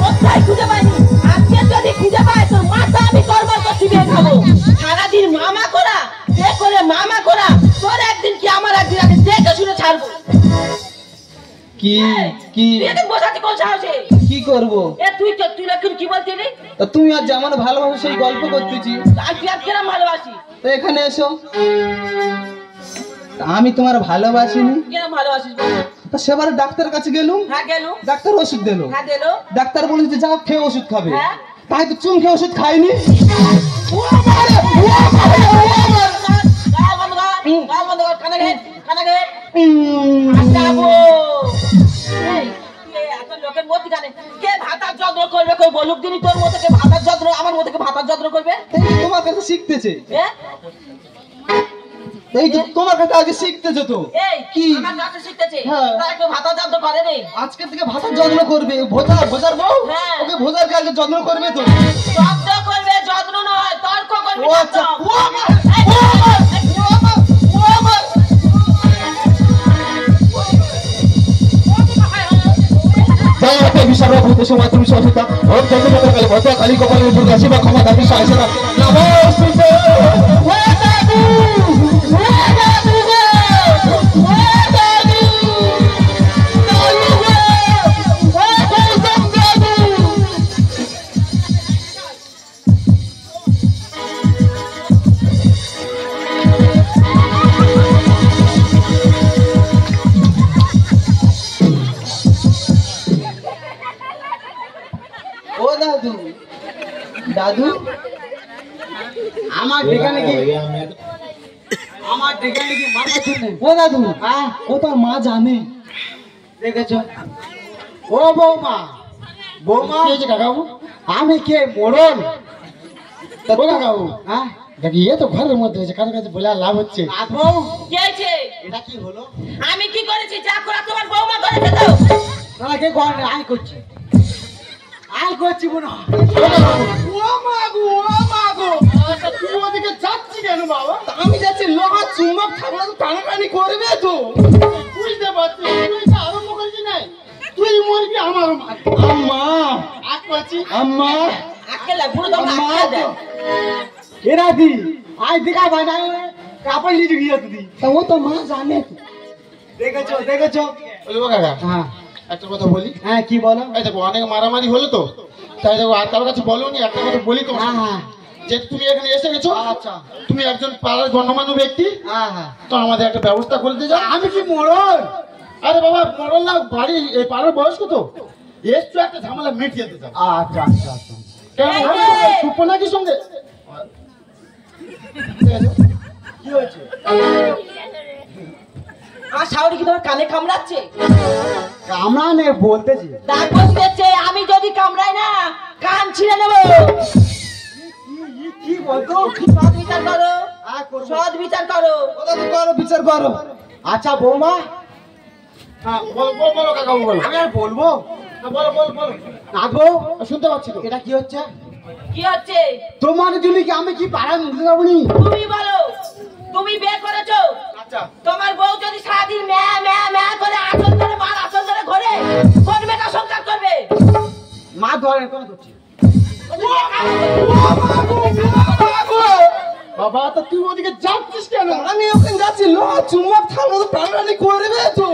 কোথায় খুঁজে পাইনি। আজকে যদি খুঁজে পাই তোর মাথা আমি করবার করছি বিয়ে খাবো। সারাদিন মামা করা এ করে মামা করা, তোর একদিন কি আমার একদিন আগে দেখে শুনে ছাড়বো। কি কি তুই বসাতে কোন সাহসে কি করবো? এ তুই এখন কি বলছিলি? তুমি আজ যেমন ভালোবাসো সেই গল্প করতেছি। আজ তুই কিরম ভালোবাসি? তো এখানে এসো। আমি তোমার ভালোবাসিনি। কিরম ভালোবাসিস? তো সেবার ডাক্তারের কাছে গেলুম। হ্যাঁ গেল। ডাক্তার ওষুধ দিল। হ্যাঁ দিল। ডাক্তার বলে যে যাও খেয়ে ওষুধ খাবে। হ্যাঁ তাই তো চুম খেয়ে ওষুধ খাইনি। তোমার কাছে শিখতেছে। এই তো তোমার কাছে আগে শিখতেছে তো। কি শিখতেছে? আজকে থেকে ভাতার যত্ন করবে। ভোজার বউ ওকে ভোজার আগে যত্ন করবে তো। যত্ন করবে, যত্ন নয় তর্ক করবে। ও আচ্ছা। সময় তুমি সচেতা কালী কপালের দুর্গা শিবা ক্ষমা দাবি সাহেবেরা দাদু আমার ডেকানে কি আমার ডেকানে কি মাথা শুনে। ও দাদু ও তো মা জানে। দেখেছো? ও বৌমা বৌমা কাকাবু আমি কে মোড়ল কাকাবু। হ্যাঁ দেখি এ তো ঘরের মধ্যে হয়েছে, কারোর কাছে বলে লাভ হচ্ছে। এটা কি হলো? আমি কি করেছি? যা করা তোমার বৌমা করেছে তো। না কে ঘরে আয় করছে আয় করছি মনে হয়। তুমি ওদিকে যাচ্ছি কেন বাবা? আমি যাচ্ছি লোহা চুম্বক থাকলে তো টানাটানি করবে তো। বুঝতে পারছি আরম্ভ করেছি নাই তুই মরবি আমার আম্মা আগ করছি আম্মা আকেলা বুড়ো দাও না দেয় এরা দি আয় দেখা ভাই না কাপড় লিয়ে গিয়ে তুই তা ও তো মা জানে। দেখেছো বলবো কাকা? হ্যাঁ একটা কথা বলি। হ্যাঁ কি বলো? এই দেখো অনেক মারামারি হলো তো, তাই দেখো আর কারোর কাছে বলোনি। একটা কথা বলি তো, হ্যাঁ যে তুমি এখানে এসে গেছো। আচ্ছা তুমি একজন পাড়ার গণ্যমান্য ব্যক্তি। হ্যাঁ হ্যাঁ তো আমাদের একটা ব্যবস্থা করে দিয়ে যাও। আমি কি মোড়ল? আরে বাবা মোড়ল না, বাড়ি এই পাড়ার বয়স কত? একটু একটা ঝামেলা মিটিয়ে দিতে। আচ্ছা আচ্ছা আচ্ছা কেন সুপনাকির সঙ্গে কি হয়েছে? আর শাওরি কি তোমার কানে কামড়াচ্ছে? কামড়ানে বলতেছি দাগ বসতেছে। আমি যদি কামড়াই না কান ছিঁড়ে নেব। কি বলতো? সৎ বিচার করো, সৎ বিচার করো। করো বিচার করো। আচ্ছা বৌমা বলো কাকা বলো। আমি আর বলবো? বলো নাগো শুনতে পাচ্ছি তো। এটা কি হচ্ছে? কি হচ্ছে? তোমার জন্য কি আমি কি পাড়ায় মুখে যাবনি? তুমি বলো, তুমি বিয়ে করেছো। আচ্ছা তোমার বউ যদি সারাদিন ম্যা ম্যা ম্যা করে আসল ধরে মার আসল ধরে ঘরে কোন মেয়েটা সংসার করবে? মা ধরে কোন করছে বাবা? তো তুই ওদিকে যাচ্ছিস কেন? আমি ওখানে যাচ্ছি লোহা চুম্বক থাকলে তো প্রাণানি করবে তো।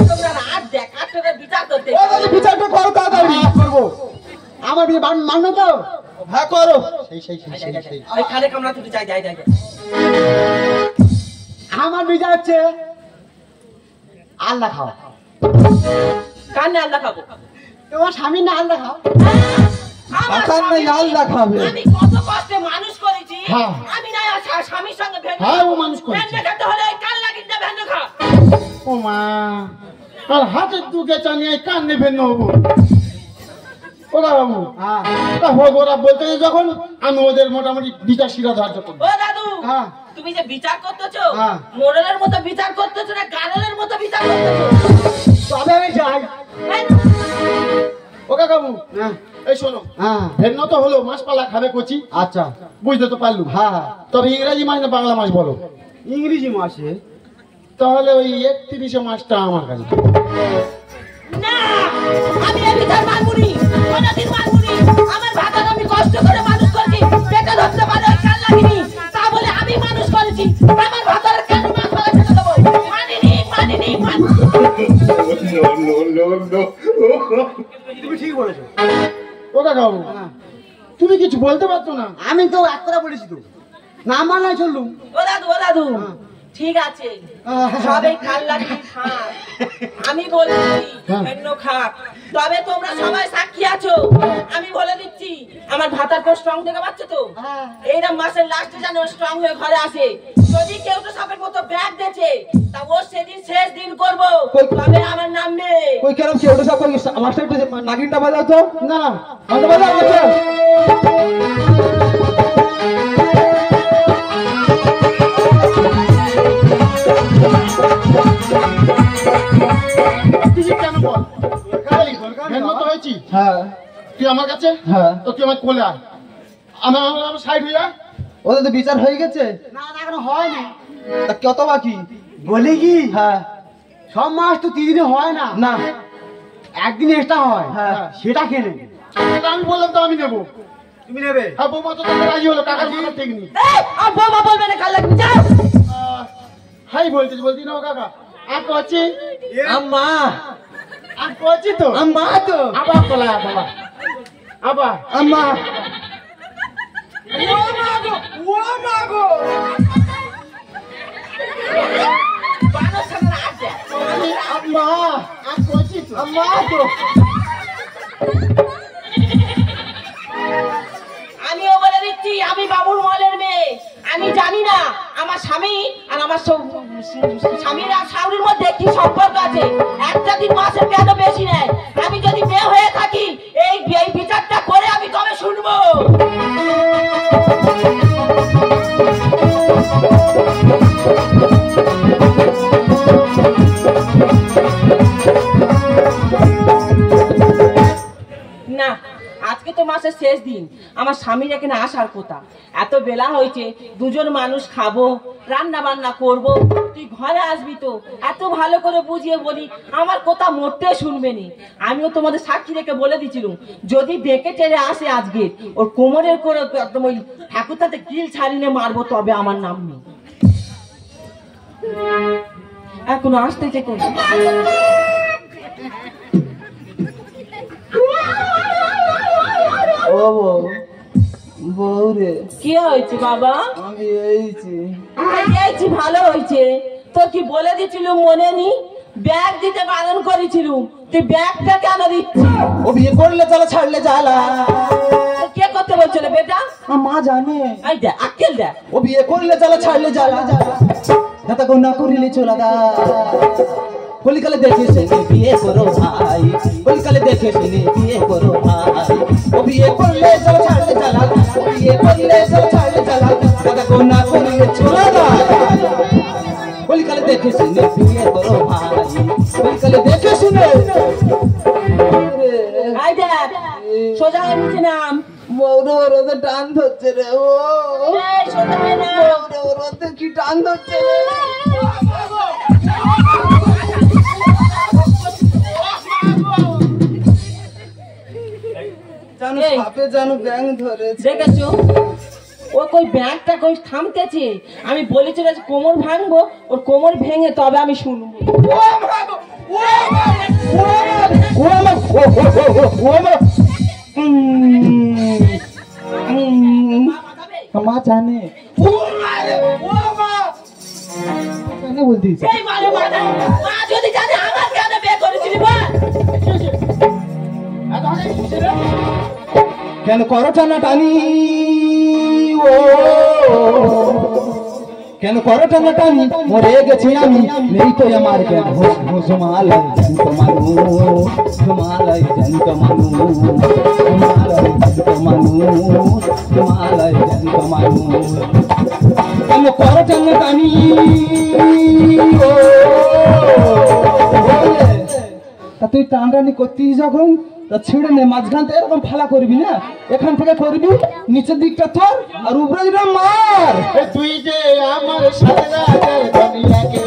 তোমরা রাত দেখা তোরা বিচার করতে। বিচারটা করো তাড়াতাড়ি। করবো আমার বিয়ে মানবে তো? হ্যাঁ করো। সেই ওই খালে কামড়া তুই যাই যাই যাই। আমার বিচার হচ্ছে আল্লাহ খাও। কানে আল্লাহ খাবো? তোমার স্বামী না আল্লাহ খাও? আল্লাহ খাবে। আমি কত কষ্টে মানুষ করেছি। আমি না স্বামীর সঙ্গে ও মানুষ করেছি খেতে হলে কান লাগিয়ে ভেন্ড খা। ও মা আর হাতের দুকে চানিয়ে কান নেবে নেবো। ওরা বাবু ওরা বলতে যখন আমি ওদের মোটামুটি বিচার শিরা ধার্য করবো। ও দাদু তুমি যে বিচার করতেছো মোড়লের মতো বিচার করতেছো না গাড়লের মতো বিচার করতেছো? তবে আমি যাই। ও কাকাবু এই শোনো, ভেন্ন তো হলো মাসপালা খাবে কচি। আচ্ছা বুঝতে তো পারলু। হ্যাঁ তবে ইংরেজি মাস না বাংলা মাস বলো? ইংরেজি মাসে। তাহলে ওই 31 মাসটা আমার কাছে। না আমি এই বিচার মানবো না, কোনদিন মানবো তুমি ঠিক বলেছো। ও কাকা বাবু, তুমি কিছু বলতে পারছো না? আমি তো এক কথা বলেছি তো, না মানায় চললুম। ও দাদু ঠিক আছে, সবাই খাল লাগিয়ে খান, আমি বলে দিচ্ছি অন্য খাক, তবে তোমরা সবাই সাক্ষী আছো। আমি বলে দিচ্ছি আমার ভাতার পর স্ট্রং থেকে পাচ্ছে তো, এইরকম মাসের লাস্টে যেন স্ট্রং হয়ে ঘরে আসে। যদি কেউ তো সবের মতো ব্যাগ দিয়েছে তা ও সেদিন শেষ দিন করবো, তবে আমার নামবে। ওই কেরম কেউ সব মাস্টার নাগিনটা বাজাও তো। না আমাকে বাজাও কেন বল, হয়েছি। হ্যাঁ তুই আমার কাছে, হ্যাঁ তো তুই আমার কোলে আয়, আমার সাইড হয়ে যা। ওদের তো বিচার হয়ে গেছে? না না এখনো হয়নি। তা কত বাকি? বলি কি, হ্যাঁ সব মাস তো 3 দিনে হয় না। না একদিন এক্সট্রা হয়। হ্যাঁ সেটা কেনে আমি বললাম তো আমি নেবো। তুমি নেবে? হ্যাঁ, বৌমা তো তোকে রাজি হলো, কাকা মাথা ঠিক নেই। আর বৌমা বলবে না, কাল লাগবে যাও। হাই বলছিস, বলছি না কাকা আর কচি আম্মা আর কচি তো আম্মা তো আবার বলা বাবা আবার আম্মা আম্মা আর কচি তো আম্মা তো আমিও বলে দিচ্ছি আমি বাবুর মলের মেয়ে। আমি জানি না আমার স্বামী আর আমার স্বামীর আর শাশুড়ির মধ্যে কি সম্পর্ক আছে। একটা দিন মাসের কেন বেশি নেয়। আমি যদি মেয়ে হয়ে থাকি এই বিচারটা করে আমি তবে শুনবো। না আজকে তো মাসের শেষ দিন, আমার স্বামীর এখানে আসার কথা। এত বেলা হয়েছে, দুজন মানুষ খাবো, রান্না বান্না করব, তুই ঘরে আসবি তো। এত ভালো করে বুঝিয়ে বলি আমার কথা মোটে শুনবে নি। আমিও তোমাদের সাক্ষী রেখে বলে দিছিলাম যদি ডেকে টেরে আসে আজকে ওর কোমরের করে একদম ওই ঠাকুরটাতে কিল ছাড়িয়ে মারবো, তবে আমার নাম নেই। এখনো আসতেছে কোন ও বউ রে, কি হয়েছে বাবা? আমি এইছি। ভালো হয়েছে। তোর কি বলে দিছিল মনে নি? ব্যাগ দিতে বারণ করেছিল, তুই ব্যাগটা কেন দিচ্ছিস? ও বিয়ে করলে চলো, ছাড়লে জ্বালা। কে করতে বলছিল বেটা? মা জানে। এই দেখ আক্কেল দেখ। ও বিয়ে করলে চলো, ছাড়লে জ্বালা। যাতে গো না করিলে চলা দা। কলিকালে দেখে শুনে বিয়ে করো ভাই, কলিকালে দেখে শুনে বিয়ে করো ভাই। ও বিয়ে করলে চলো, ছাড়লে জ্বালা। ও বিয়ে করলে চলো, ছাড়লে জ্বালা। যাতে গো না করিলে চলা দা। কলিকালে দেখে শুনে বিয়ে করো ভাই, কলিকালে দেখে শুনে। এই দেখ সোজা হয়ে নিচে নাম। মৌরতে টান ধরছে রে। ও এই সোজা হয়ে নাম। মৌরতে কি টান ধরছে রে। জানো এই। সাপে জানো ব্যাং ধরেছে। দেখেছো ও কই ব্যাগটা কই থামতেছে। আমি বলেছিল যে কোমর ভাঙবো, ওর কোমর ভেঙে তবে আমি শুনবো। মা জানে বলতে এই মানে মা যদি জানে আমার কেন বিয়ে করেছিলি বল? কেন করো টানা টানি, ও কেন করো টানা টানি, মরে গেছি আমি, নেই তো আমার জ্ঞান। জমালাই জন্ত মানু, জমালাই জন্ত মানু, জমালাই জন্ত মানু, জমালাই জন্ত মানু। কেন করো টানা টানি, ও তা তুই টানটানি করতিস যখন, তা ছিঁড়ে নে, মাঝখানটা এরকম ফালা করবি না, এখান থেকে করবি নিচের দিকটা তোর আর উপরে দিকটা মার। তুই যে আমার সারা দুনিয়াকে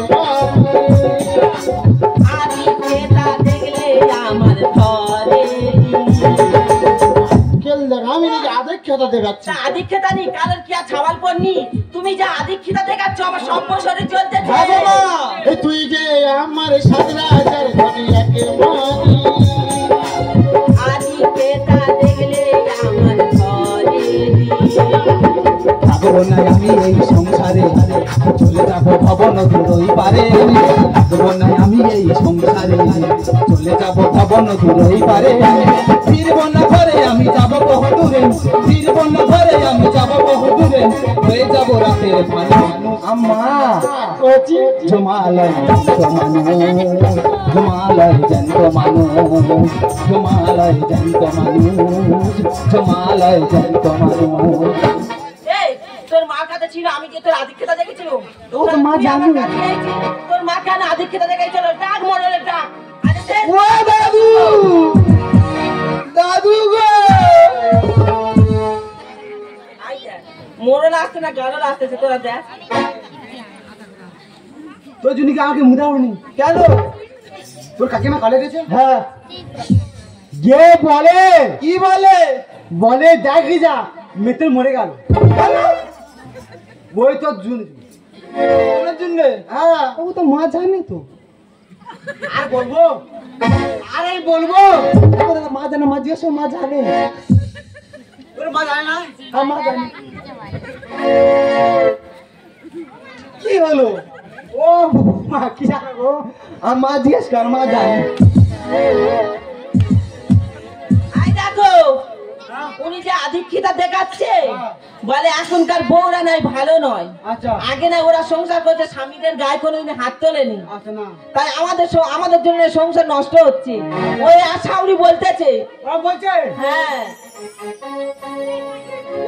আদি খেতা দেখলে আমার ধরে। খেল দেখ, আমি নাকি আধেক খেতা দেখাচ্ছি। আদি খেতা নি কালের কি আর ছাওয়াল পড়নি? তুমি যা আদি খেতা দেখাচ্ছ আমার সম্পর্কে চলতে তুই যে আমার সারা দুনিয়াকে থাকবো না আমি এই সংসারে, চলে যাবো ভব নদীর ওই পারে। থাকবো না আমি এই সংসারে, চলে যাবো ভব নদীর ওই পারে। ফিরবো না ঘরে আমি যাবো বহু দূরে, ফিরবো না ঘরে আমি যাবো বহু দূরে, হয়ে যাবো রাতের মানুষ। আম্মা জমালয় জমালয় জন্ত মানুষ, জমালয় জন্ত মানুষ, জমালয় জন্ত মানুষ। এই তোর মা কাছে ছিল, আমি যে তোর আধিক্যতা দেখেছিল। ও তো মা জানে না। তোর মা কেন আধিক্যতা দেখাইছিল? ডাক মরলে ডাক। আরে সে ও দাদু, দাদু গো, আইয়া মরলে আসছে না গাড়লে আসতেছে, তোরা দেখ। তোর জন্য কি আমাকে মুদাওনি? কেন? তোর কাকিমা কলে গেছে? হ্যাঁ। গে বলে কি বলে? বলে দেখি যা মেতে মরে গেল। ওই তো জন্য, হ্যাঁ। ও তো মা জানে তো। আর বলবো? আরে বলবো? মা জানে, মা জিজ্ঞেস, মা জানে। তোর মা জানে না? হ্যাঁ মা জানে। কি হলো? ও মা কি জানো গো? মা জিজ্ঞেস কর, মা জানে। আই দেখো, উনি যে আধিক্যতা দেখাচ্ছে, বলে এখনকার বউরা নাই ভালো নয়। আচ্ছা আগে না ওরা সংসার করছে, স্বামীদের গায়ে কোনোদিন হাত তোলেনি। আচ্ছা না, তাই আমাদের জন্য সংসার নষ্ট হচ্ছে। ওই আশাউরি বলতেছে। ও বলছে হ্যাঁ।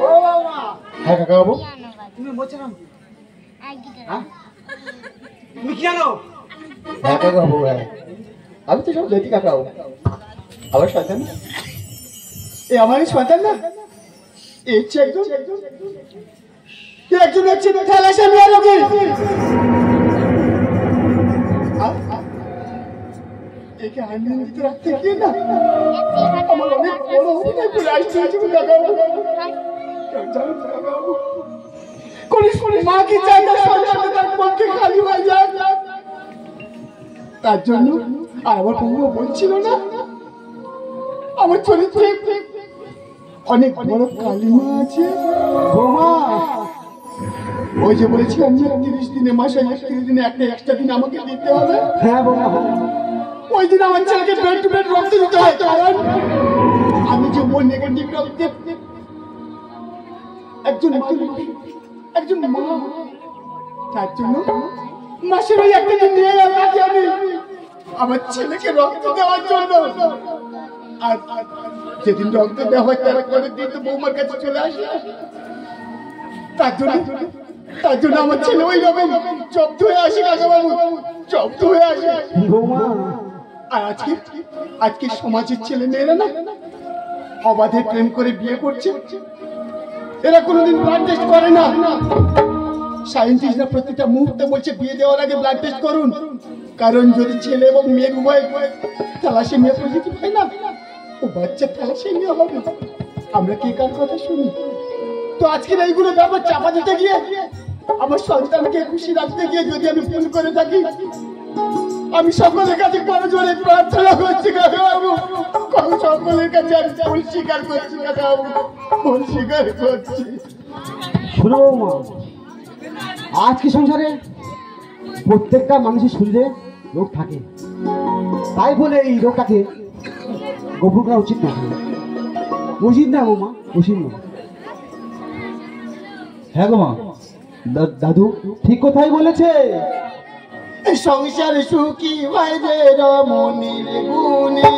ও বাবা, হ্যাঁ কাকা বাবু, তুমি বলছো না? হ্যাঁ তুমি কি জানো? হ্যাঁ কাকা বাবু, হ্যাঁ আমি তো সব দেখি কাকা বাবু। আমার সন্তান, এ আমারই সন্তান না? ইচ্ছে একজন একজন হচ্ছে খেলাসা নিয়ে লোকে। একে আনন্দিত রাখতে গিয়ে না আমার অনেক বড় অভিনয় করে আসতে হয়েছে কাকা বাবু। জানো তো কাকা বাবু, মা কি চায় না সন্তান তার পক্ষে খালি হয়ে যাক, তার জন্য। আর আমার বউ বলছিল না আমার চরিত্রে অনেক বড় কালিমা আছে। বৌমা ওই যে বলেছিলাম যে 30 দিনে মাসে 30 দিনে একটা এক্সট্রা দিন আমাকে দিতে হবে। হ্যাঁ বৌমা, ওই দিন আমার ছেলেকে বেড টু বেড রক্ত দিতে হয়, কারণ আমি যে ওর নেগেটিভ রক্তে একজন মা, তার জন্য মাসের ওই একটা দিন নিয়ে আমাকে আমি আমার ছেলেকে রক্ত দেওয়ার জন্য। আর যেদিন রক্ত দেওয়া হয় তার পরের দিন তো বৌমার কাছে চলে আসে। তার জন্য আমার ছেলে ওই রকম জব্দ হয়ে আসে কাকা বাবু, জব্দ হয়ে আসে। বৌমা আর আজকে সমাজের ছেলে মেয়েরা না অবাধে প্রেম করে বিয়ে করছে। এরা কোনোদিন ব্লাড টেস্ট করে না। সায়েন্টিস্টরা প্রতিটা মুহূর্তে বলছে বিয়ে দেওয়ার আগে ব্লাড টেস্ট করুন, কারণ যদি ছেলে এবং মেয়ে উভয় থ্যালাসেমিয়া পজিটিভ হয় না, ও বাচ্চা থ্যালাসেমিয়া হবে। আমরা কি কার কথা শুনি? তো আজকের এইগুলো ব্যাপার চাপা দিতে গিয়ে আমার সন্তানকে খুশি রাখতে গিয়ে যদি আমি ভুল করে থাকি, আমি সকলের কাছে বড় জোরে প্রার্থনা করছি কাকাবাবু, সকলের কাছে আমি ভুল স্বীকার করছি কাকাবাবু, ভুল স্বীকার করছি। শোনো বৌমা, আজকে সংসারে প্রত্যেকটা মানুষের শরীরে রোগ থাকে, তাই বলে এই রোগটাকে গোপন করা উচিত না। উচিত না বৌমা, উচিত না। হ্যাঁ গো মা, দাদু ঠিক কথাই বলেছে। সংসার সুখী হয় যে রমণীর গুণে,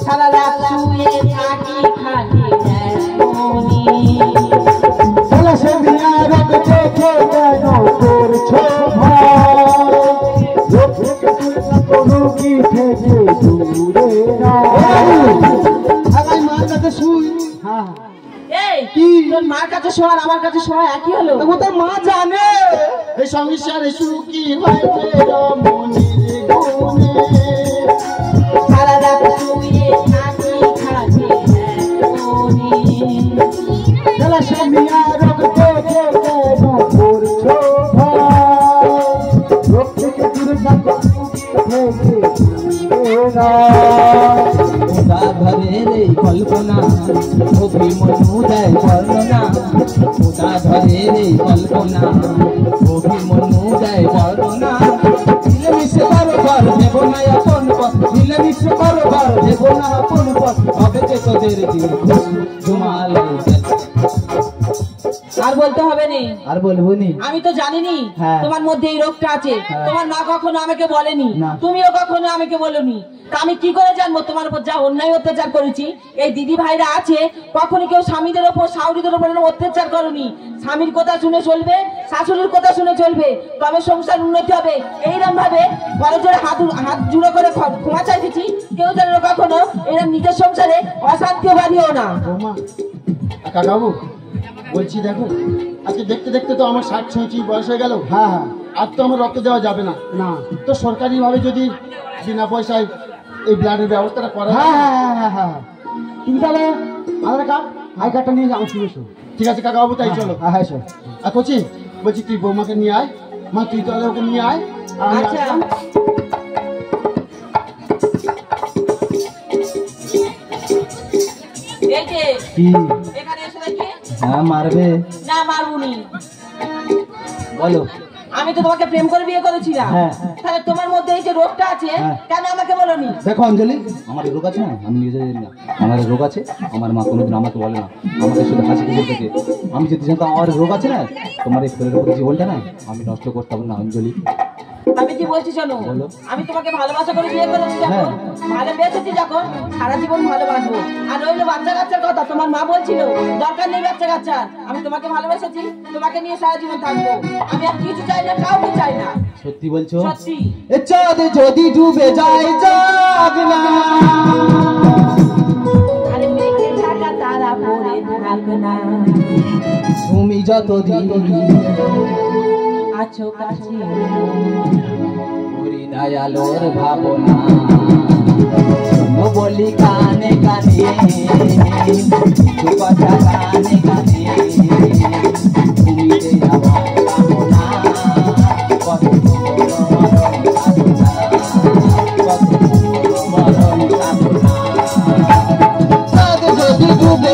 সারা রাত শুয়ে থাকি খালি মনি। থ্যালাসেমিয়া রোগ দেখে কেন করছো ভয়? রোগ থেকে রোগী থেকে দূরে আগাই মার কাছে শুই। হ্যাঁ এই তোর মার কাছে শোয়া আর আমার কাছে শোয়া একই হলো। ও তো মা জানে। সংসার সুখী হয় যে রমণীর গুণে, সারা রাত শুয়ে থাকি খালি মনি। থ্যালাসেমিয়া রোগ দেখে কেন করছো ভয়? রোগ থেকে দূরে থাকো, ঘরের এই কল্পনা অভিমন্যু দেয় বর্ণনা, কোথা ধরে রে কল্পনা অভিমন্যু দেয় বর্ণনা মিলেমিশে করো ঘর দেব না আপন পথ মিলেমিশে করো ঘর দেব না আপন পথ হবে যে তোদের দিন জমাল আর বলতে হবে নি, আর বলবো নি আমি তো জানিনি হ্যাঁ। তোমার মধ্যে এই রোগটা আছে। হ্যাঁ। তোমার মা কখনো আমাকে বলেনি, না। তুমিও কখনো আমাকে বলনি। তা আমি কি করে জানবো তোমার উপর যা অন্যায় অত্যাচার করেছি? এই দিদি ভাইরা আছে, কখনো কেউ স্বামীদের ওপর শাশুড়িদের ওপর এরকম অত্যাচার করনি। স্বামীর কথা শুনে চলবে, শাশুড়ির কথা শুনে চলবে, তবে সংসার উন্নতি হবে। এইরকম ভাবে বড় জোরে হাত জুড়ো করে ক্ষমা চাইতেছি, কেউ যেন কখনো এরা নিজের সংসারে অশান্তিও বাঁধিও না। বৌমা, কাকাবাবু বলছি দেখো, আজকে দেখতে দেখতে তো আমার 60-65 বয়স হয়ে গেল। হ্যাঁ হ্যাঁ, আর তো আমার রক্ত দেওয়া যাবে না। না তো সরকারিভাবে যদি বিনা পয়সায় এই ব্লাডের ব্যবস্থাটা করা। হ্যাঁ হ্যাঁ হ্যাঁ হ্যাঁ, তুমি তাহলে আধার কার্ড আই কার্ডটা নিয়ে যাও। ঠিক আছে কাকাবাবু, তাই চলো। হ্যাঁ হ্যাঁ চলো। আর কচি বলছি তুই বৌমাকে নিয়ে আয়, মা তুই তাহলে ওকে নিয়ে আয়। আচ্ছা, এই যে কি এখানে এসে দেখি। হ্যাঁ মারবে না মারুনি, বলো আমি তো তোমাকে প্রেম করে বিয়ে করেছিলাম। হ্যাঁ। তাহলে তোমার মধ্যে এই যে রোগটা আছে হ্যাঁ। কেন আমাকে বলোনি? দেখো অঞ্জলি, আমার রোগ আছে না, আমি নিজে জানি না আমার রোগ আছে। আমার মা কোনোদিন আমাকে বলে না, আমাকে শুধু হাসি খুশি থেকে। আমি যদি জানতাম আমার রোগ আছে না, তোমার এই ছেলের উপর জীবনটা না আমি নষ্ট করতাম না অঞ্জলি। আমি কি বলছি শোনো, বলো। আমি তোমাকে ভালোবাসা করে বিয়ে করেছি যখন, ভালোবেসেছি যখন, সারা জীবন ভালোবাসবো। আর রইলো বাচ্চা কাচ্চার কথা, তোমার মা বলছিল দরকার নেই বাচ্চা কাচ্চার। আমি তোমাকে ভালোবেসেছি, তোমাকে নিয়ে সারা জীবন থাকবো। আমি আর কিছু চাই না, কাউকে চাই না। সত্যি বলছো? সত্যি। এ চাঁদ যদি ডুবে যায় জাগ না, আরে মেঘে ঢাকা তারা পড়ে থাক না, তুমি যতদিন আছো কাছে করি না আলোর ভাবনা, ও বলি কানে কানে দু কথা কানে কানে, তুমি যে আমার ভাবনা, কত বড় মরণ সাধনা, কত বড় মরণ সাধনা। চাঁদ যদি ডুবে